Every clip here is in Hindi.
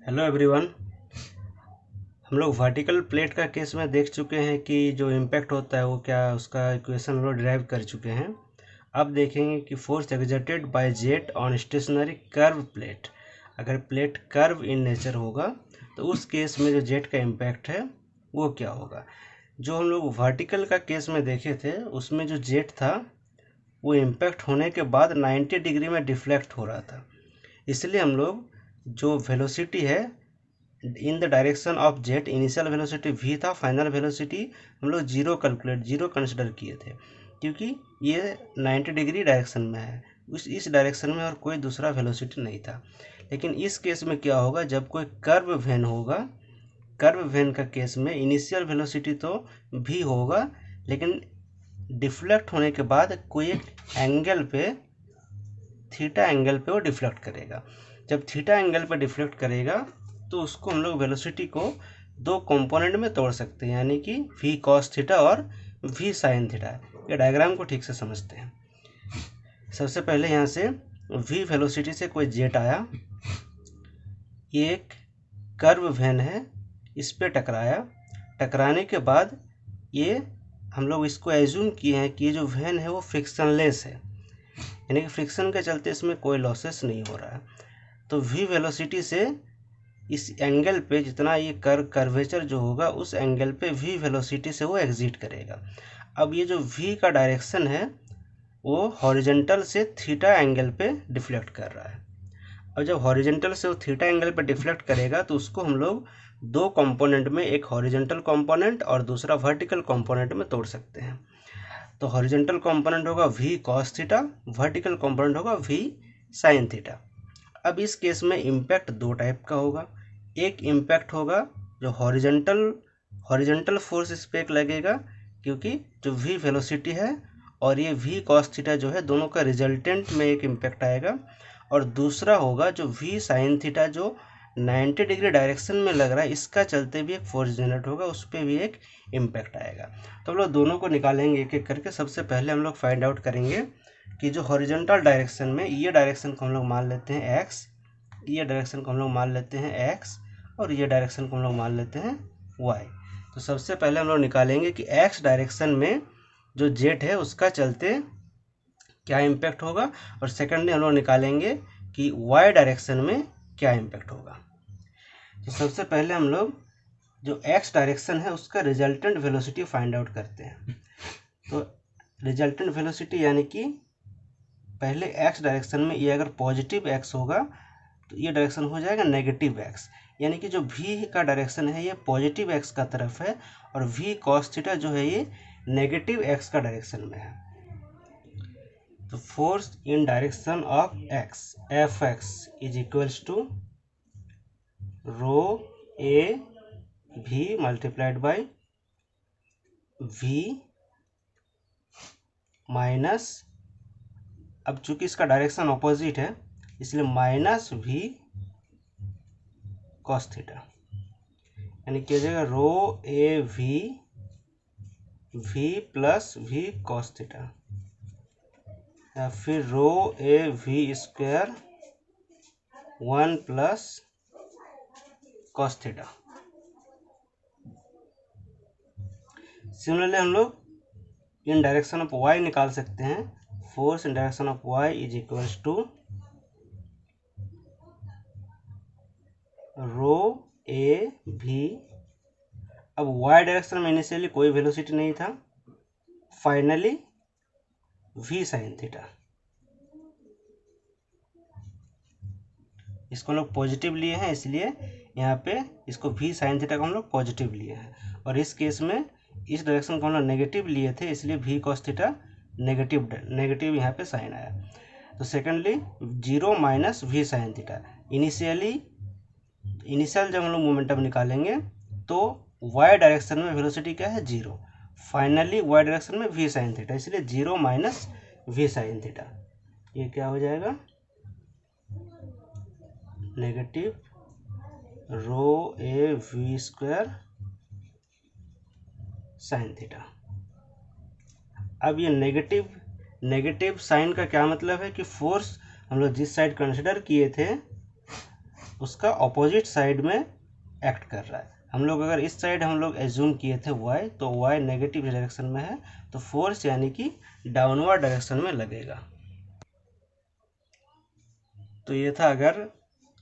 Hello everyone. हम लोग वर्टिकल प्लेट का केस में देख चुके हैं कि जो इम्पैक्ट होता है वो क्या, उसका इक्वेशन हम लोग डिराइव कर चुके हैं। अब देखेंगे कि force exerted by jet on stationary curve plate, अगर प्लेट कर्व इन नेचर होगा तो उस केस में जो जेट का इम्पैक्ट है वो क्या होगा। जो हम लोग वर्टिकल का केस में देखे थे उसमें जो जेट था वो इम्पैक्ट होने के बाद 90 डिग्री में डिफ्लेक्ट हो रहा था, इसलिए हम लोग जो वेलोसिटी है इन the direction of jet, initial velocity v था, फाइनल वेलोसिटी हम लोग जीरो कंसिडर किए थे क्योंकि ये 90 डिग्री डायरेक्शन में है, इस डायरेक्शन में और कोई दूसरा वेलोसिटी नहीं था। लेकिन इस केस में क्या होगा, जब कोई कर्व वेन होगा, कर्व वेन का केस में इनिशियल वेलोसिटी तो v होगा, लेकिन डिफ्लेक्ट होने के बाद कोई एक एंगल पे, थीटा एंगल पे वो डिफ्लेक्ट करेगा। जब थीटा एंगल पे डिफ्लेक्ट करेगा तो उसको हम लोग वेलोसिटी को दो कंपोनेंट में तोड़ सकते हैं, यानी कि v cos थीटा और v sin थीटा। ये डायग्राम को ठीक से समझते हैं। सबसे पहले यहाँ से v वेलोसिटी से कोई जेट आया, ये एक कर्व वेन है, इस पे टकराया। टकराने के बाद ये हम लोग इसको एज्यूम किए हैं कि ये जो वेन है वो फ्रिक्शनलेस है, यानी कि फ्रिक्शन के चलते इसमें कोई लॉसेस नहीं हो रहा है। तो v वेलोसिटी से इस एंगल पे जितना ये कर्वेचर जो होगा उस एंगल पे v वेलोसिटी से वो एग्जिट करेगा। अब ये जो v का डायरेक्शन है वो हॉरिजॉन्टल से थीटा एंगल पे डिफ्लेक्ट कर रहा है। अब जब हॉरिजॉन्टल से वो थीटा एंगल पे डिफ्लेक्ट करेगा तो उसको हम लोग दो कंपोनेंट में, एक हॉरिजॉन्टल कंपोनेंट और दूसरा वर्टिकल कंपोनेंट में तोड़ सकते हैं। तो हॉरिजॉन्टल कंपोनेंट होगा v cos theta, vertical component होगा v sin थीटा। अब इस केस में इम्पैक्ट दो टाइप का होगा। एक इम्पैक्ट होगा जो हॉरिजॉन्टल फोर्स इस पे एक लगेगा क्योंकि जो v वेलोसिटी है और ये v cos थीटा जो है दोनों का रिजल्टेंट में एक इम्पैक्ट आएगा। और दूसरा होगा जो v sin थीटा जो 90 डिग्री डायरेक्शन में लग रहा है, इसका चलते भी एक फोर्स जनरेट होगा, उस पर भी एक इम्पैक्ट आएगा। तो हम लोग दोनों को निकालेंगे एक एक करके। सबसे पहले हम लोग फाइंड आउट करेंगे कि जो हॉरिजॉन्टल डायरेक्शन में, ये डायरेक्शन को हम लोग मान लेते हैं x, ये डायरेक्शन को हम लोग मान लेते हैं x, और ये डायरेक्शन को हम लोग मान लेते हैं y। तो सबसे पहले हम लोग निकालेंगे कि x डायरेक्शन में जो जेट है उसका चलते क्या इम्पैक्ट होगा, और सेकंडली हम लोग निकालेंगे कि y डायरेक्शन में क्या इम्पैक्ट होगा। तो सबसे पहले हम लोग जो x डायरेक्शन है उसका रिजल्टेंट वेलोसिटी फाइंड आउट करते हैं। तो रिजल्टेंट वेलोसिटी यानी कि पहले x डायरेक्शन में ये अगर पॉजिटिव x होगा तो ये डायरेक्शन हो जाएगा नेगेटिव x, यानी कि जो v का डायरेक्शन है ये पॉजिटिव x का तरफ है और v cos थीटा जो है ये नेगेटिव x का डायरेक्शन में है। तो force in direction of x f x is equals to rho a v multiplied by v minus, अब चूंकि इसका डायरेक्शन ऑपोजिट है इसलिए माइनस v cos थीटा, यानी कि जाएगा rho a v plus v cos theta, या फिर rho a v square 1 plus cos theta. Similarly हम लोग इन डायरेक्शन ऑफ y निकाल सकते हैं। Force in direction of y is equals to rho a v, अब y डायरेक्शन में इनिशियली कोई वेलोसिटी नहीं था, फाइनली v sin थीटा, इसको हम लोग पॉजिटिव लिए हैं इसलिए यहाँ पे इसको v sin थीटा को हम लोग पॉजिटिव लिए हैं, और इस केस में इस डायरेक्शन को हम लोग नेगेटिव लिए थे इसलिए v cos थीटा नेगेटिव यहाँ पे साइन आया। तो secondly 0 minus v sin theta, initial जब हम लोग मोमेंटम निकालेंगे तो y डायरेक्शन में वेलोसिटी क्या है 0, फाइनली y डायरेक्शन में v sin थीटा, इसलिए 0 माइनस v sin थीटा, ये क्या हो जाएगा negative rho a V square sine theta. अब ये नेगेटिव साइन का क्या मतलब है कि फोर्स हम लोग जिस साइड कंसिडर किए थे उसका ऑपोजिट साइड में एक्ट कर रहा है। हम लोग अगर इस साइड हम लोग एज्यूम किए थे y, तो y नेगेटिव डायरेक्शन में है, तो फोर्स यानी कि डाउनवर्ड डायरेक्शन में लगेगा। तो ये था अगर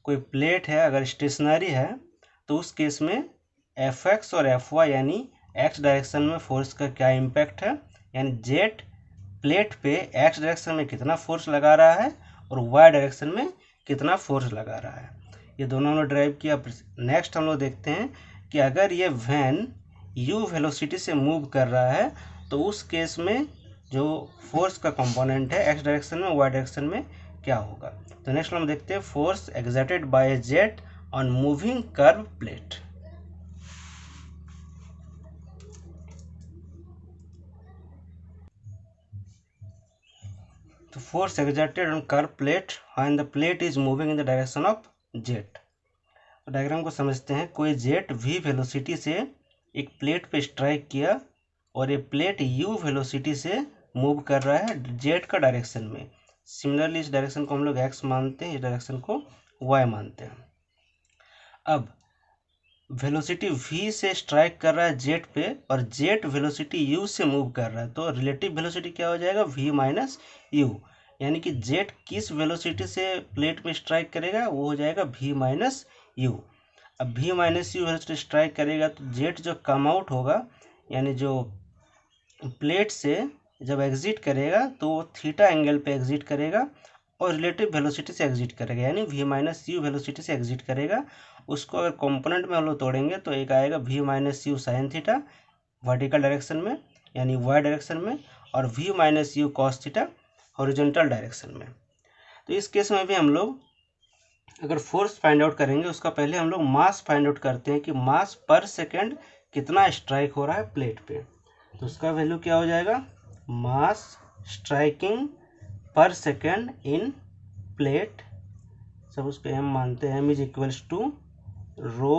कोई प्लेट है अगर स्टेशनरी है तो उस केस में Fx और Fy यानी x डायरेक्शन में फोर्स का क्या इम्पैक्ट है, यानी जेट प्लेट पे x डायरेक्शन में कितना फोर्स लगा रहा है और y डायरेक्शन में कितना फोर्स लगा रहा है, ये दोनों हम लोग ड्राइव किया। नेक्स्ट हम लोग देखते हैं कि अगर ये वैन u वेलोसिटी से मूव कर रहा है तो उस केस में जो फोर्स का कंपोनेंट है x डायरेक्शन में y डायरेक्शन में क्या होगा। तो नेक्स्ट हम देखते हैं force exerted by a jet on moving curve plate. तो force exerted on curve plate when the plate is moving in the direction of jet. तो डायग्राम को समझते हैं। कोई जेट v वेलोसिटी से एक प्लेट पे स्ट्राइक किया और ये प्लेट u वेलोसिटी से मूव कर रहा है जेट का डायरेक्शन में। सिमिलरली इस डायरेक्शन को हम लोग x मानते हैं, इस डायरेक्शन को y मानते हैं। अब वेलोसिटी v से स्ट्राइक कर रहा है जेट पे और जेट वेलोसिटी u से मूव कर रहा है, तो रिलेटिव वेलोसिटी क्या हो जाएगा, v माइनस u, यानी कि जेट किस वेलोसिटी से प्लेट पे स्ट्राइक करेगा वो हो जाएगा v माइनस u। अब v minus u velocity strike करेगा तो जेट जो कम आउट होगा यानी जो प्लेट से जब एग्जिट करेगा तो वो थीटा एंगल पे एग्जिट करेगा और रिलेटिव वेलोसिटी से एग्जिट करेगा, यानी v माइनस यू वेलोसिटी से एग्जिट करेगा। उसको अगर कंपोनेंट में हम लोग तोड़ेंगे तो एक आएगा v minus u sine theta vertical direction में यानी y डायरेक्शन में, और v minus you cos theta horizontal direction में। तो इस केस में भी हम लोग अगर फोर्स फाइंड आउट करेंगे उसका पहले हम लोग मास फाइंड आउट करते हैं कि मास पर सेकेंड कितना स्ट्राइक हो रहा है प्लेट पे। तो उसका वैल्यू क्या हो जाएगा, mass striking per second in plate, सब उसको m मानते हैं, m is equals to rho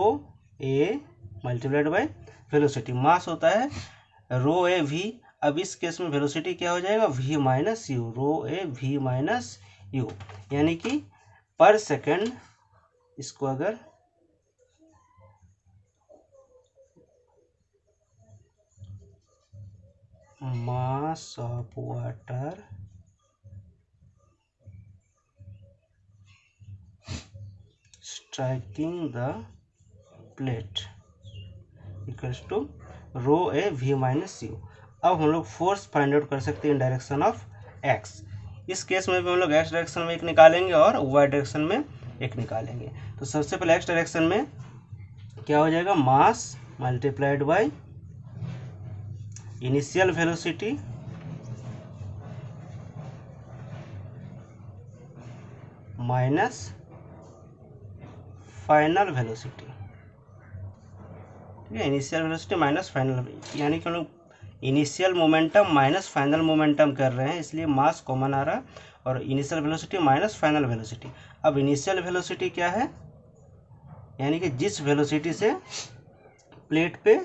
a multiplied by velocity. Mass होता है रो ए वी, अब इस केस में वेलोसिटी क्या हो जाएगा, v minus u, rho a v minus u, यानी कि पर सेकेंड, इसको अगर mass of water striking the plate equals to rho a v minus u. अब हम लोग फोर्स फाइंड आउट कर सकते हैं इन डायरेक्शन ऑफ x। इस केस में भी हम लोग x डायरेक्शन में एक निकालेंगे और y डायरेक्शन में एक निकालेंगे। तो सबसे पहले x डायरेक्शन में क्या हो जाएगा, mass multiplied by initial velocity minus final velocity. ठीक है, इनिशियल वेलोसिटी माइनस फाइनल, यानी कि हम लोग initial momentum minus final momentum कर रहे हैं, इसलिए मास कॉमन आ रहा है, और initial velocity minus final velocity. अब इनिशियल वेलोसिटी क्या है, यानी कि जिस वेलोसिटी से प्लेट पे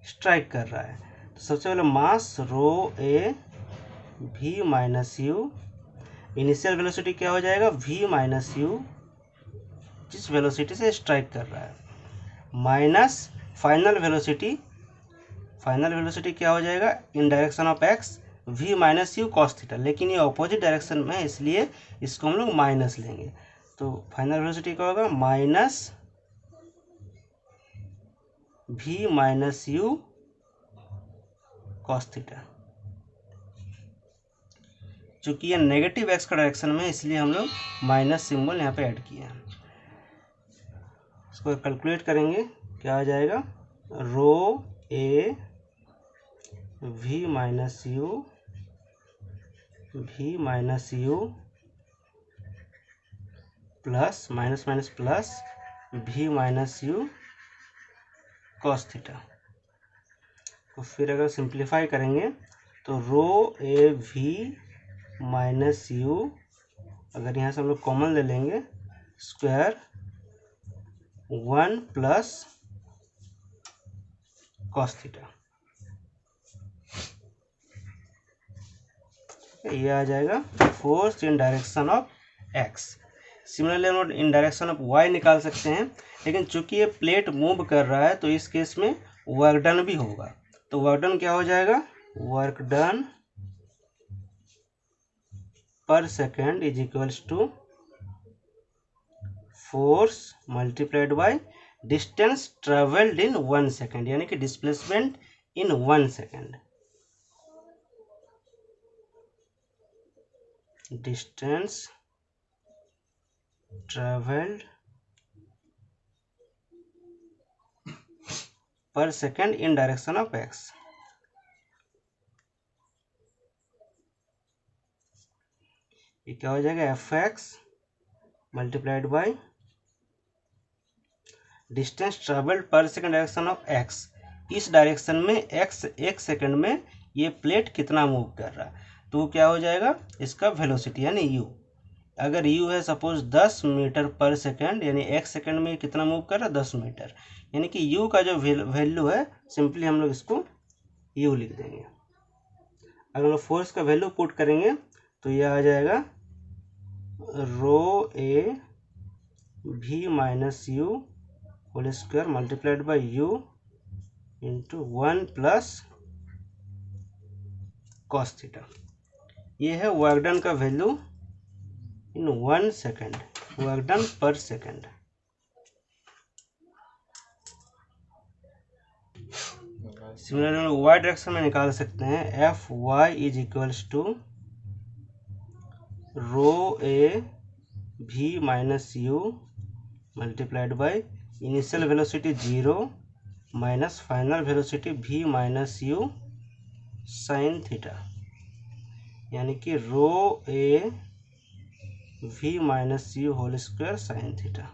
स्ट्राइक कर रहा है। तो सबसे पहले मास रो a v minus you, initial velocity क्या हो जाएगा, v माइनस यू जिस वेलोसिटी से स्ट्राइक कर रहा है, minus final velocity, final velocity क्या हो जाएगा, इन direction of x v minus you cos theta, लेकिन ये ऑपोजिट डायरेक्शन में है इसलिए इसको हम लोग माइनस लेंगे। तो फाइनल वेलोसिटी क्या होगा, minus v minus you cos theta. चूंकि ये नेगेटिव x का डायरेक्शन में है इसलिए हम लोग माइनस सिंबल यहाँ पे ऐड किए हैं। इसको कैलकुलेट करेंगे क्या आ जाएगा, rho a v minus you plus minus minus plus v minus you cos theta को फिर अगर सिंप्लीफाई करेंगे तो रो ए वी माइनस यू, अगर यहाँ से हम लोग कॉमन ले लेंगे, स्क्वायर 1 प्लस कॉस थीटा, ये आ जाएगा force in direction of x। Similarly हम लोग इन डायरेक्शन ऑफ वाई निकाल सकते हैं, लेकिन चूंकि ये प्लेट मूव कर रहा है तो इस केस में वर्क डन भी होगा। तो वर्क डन क्या हो जाएगा, work done per second is equals to force multiplied by distance travelled in 1 second, यानी कि displacement in 1 second. Distance travelled per second in direction of x. ये क्या हो जाएगा, f x multiplied by distance travelled per second direction of x. इस डायरेक्शन में एक्स 1 सेकेंड में ये प्लेट कितना मूव कर रहा है, तो क्या हो जाएगा, इसका वेलोसिटी यानी यू। अगर यू है सपोज 10 मीटर पर सेकेंड, यानी 1 सेकेंड में कितना मूव कर रहा है, 10 मीटर, यानी कि यू का जो वैल्यू है सिंपली हम लोग इसको यू लिख देंगे। अगर हम लोग फोर्स का वैल्यू पुट करेंगे तो ये आ जाएगा rho a v minus u whole square multiplied by u into 1 plus cos theta. ये है वर्क डन का value in 1 second, work done per second. Similarly y direction में निकाल सकते हैं, f y is equals to rho a v minus u multiplied by initial velocity 0 minus final velocity v minus u sine theta, यानी कि rho a v minus u whole square sine theta.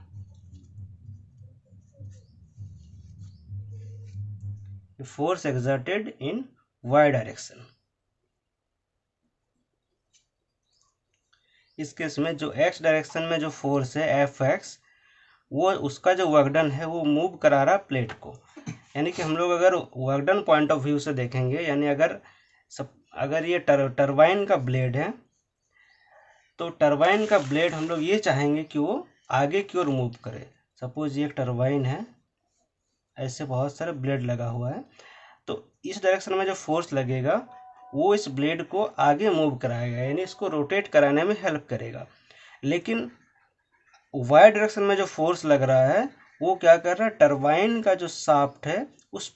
Force exerted in Y direction. इस केस में जो एक्स डायरेक्शन में जो फोर्स है एफ एक्स, वो उसका जो वर्कडन है वो मूव करा रहा प्लेट को। यानी कि हम लोग अगर वर्कडन पॉइंट ऑफ व्यू से देखेंगे, यानी अगर ये टरबाइन का ब्लेड है, तो टरबाइन का ब्लेड हम लोग ये चाहेंगे कि वो आगे की ओर मूव करे। सपोज ये एक टरबाइन है, ऐसे बहुत सारे ब्लेड लगा हुआ है, तो इस डायरेक्शन में जो फोर्स लगेगा वो इस ब्लेड को आगे मूव कराएगा, यानी इसको रोटेट कराने में हेल्प करेगा। लेकिन वाई डायरेक्शन में जो फोर्स लग रहा है वो क्या कर रहा है, टरबाइन का जो शाफ्ट है उस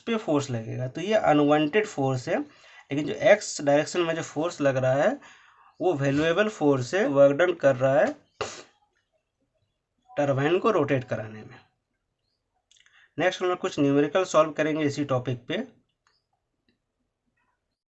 पे फोर्स लगेगा, तो ये अनवांटेड फोर्स है। लेकिन जो एक्स डायरेक्शन में जो फोर्स लग रहा है वो वैल्यूएबल फोर्स है, वर्क डन कर रहा है टरबाइन को रोटेट कराने में। नेक्स्ट हम लोग कुछ न्यूमेरिकल सॉल्व करेंगे इसी टॉपिक पे।